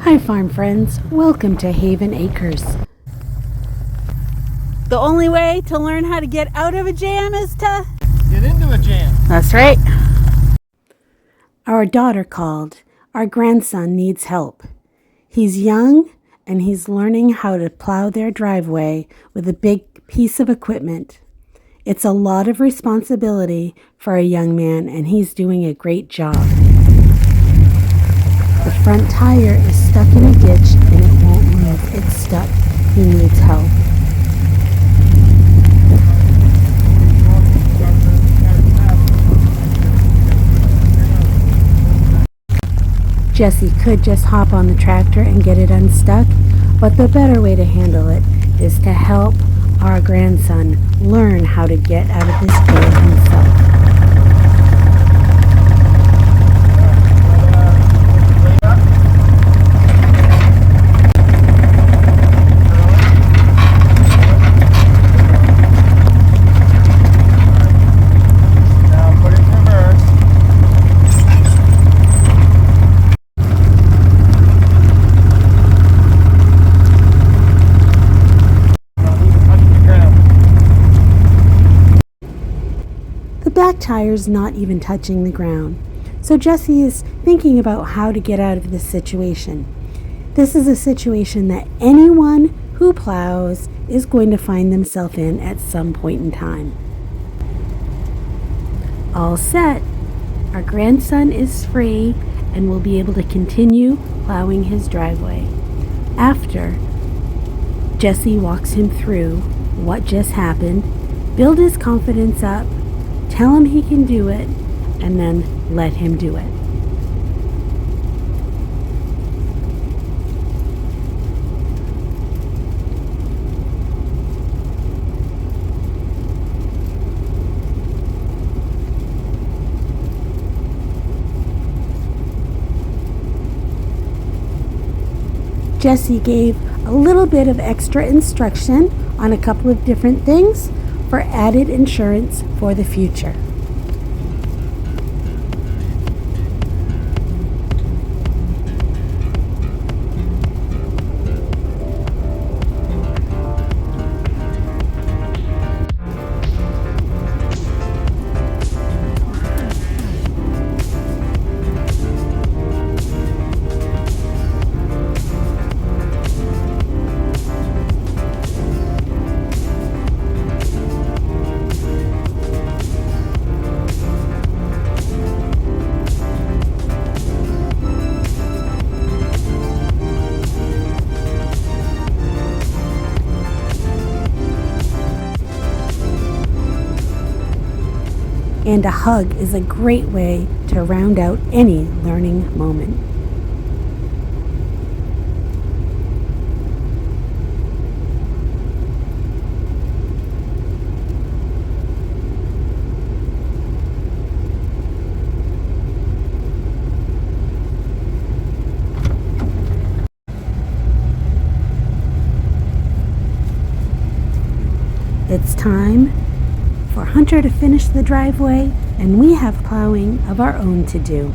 Hi farm friends, welcome to Haven Acres. The only way to learn how to get out of a jam is to get into a jam. That's right. Our daughter called. Our grandson needs help. He's young and he's learning how to plow their driveway with a big piece of equipment. It's a lot of responsibility for a young man and he's doing a great job. The front tire is stuck in a ditch and it won't move. It's stuck. He needs help. Jesse could just hop on the tractor and get it unstuck, but the better way to handle it is to help our grandson learn how to get out of this jam himself. Back tire's not even touching the ground. So Jesse is thinking about how to get out of this situation. This is a situation that anyone who plows is going to find themselves in at some point in time. All set. Our grandson is free and will be able to continue plowing his driveway. After Jesse walks him through what just happened, build his confidence up, tell him he can do it, and then let him do it. Jesse gave a little bit of extra instruction on a couple of different things for added insurance for the future. And a hug is a great way to round out any learning moment. It's time for Hunter to finish the driveway, and we have plowing of our own to do.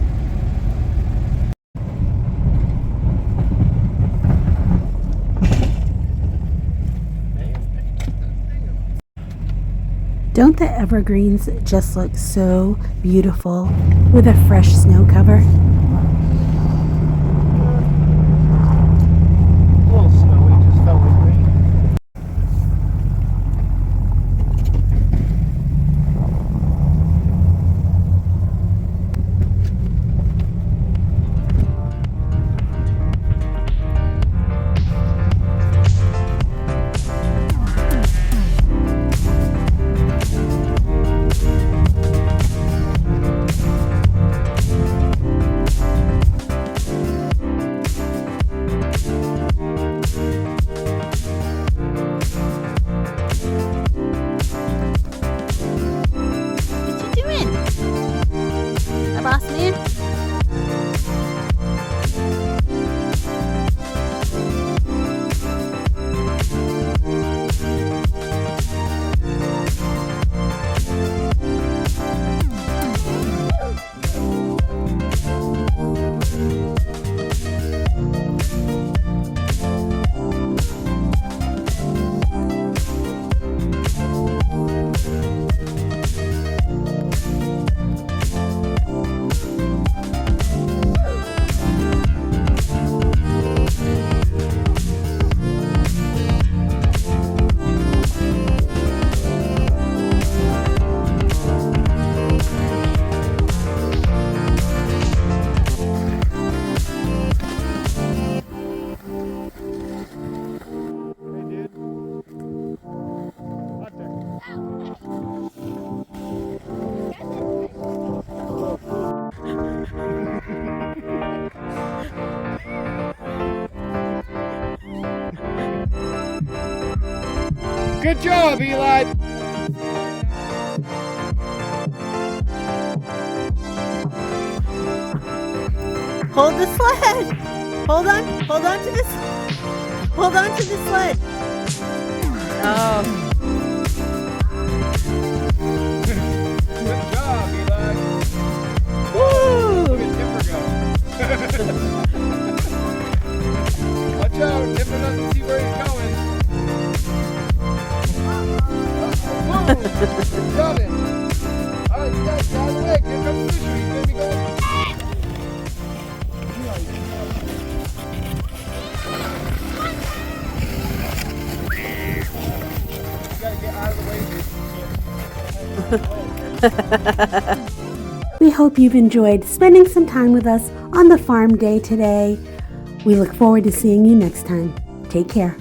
Don't the evergreens just look so beautiful with a fresh snow cover? Good job, Eli. Hold the sled. Hold on to this. Hold on to the sled. Oh. Good job, Eli. Woo! Look at Tipper go. Watch out, Tipper doesn't see where he's going. Whoa! Got him. All right, you guys, out of the way. Here comes Fisher. He's going to be going. You got to get out of the way. We hope you've enjoyed spending some time with us on the farm day today. We look forward to seeing you next time. Take care.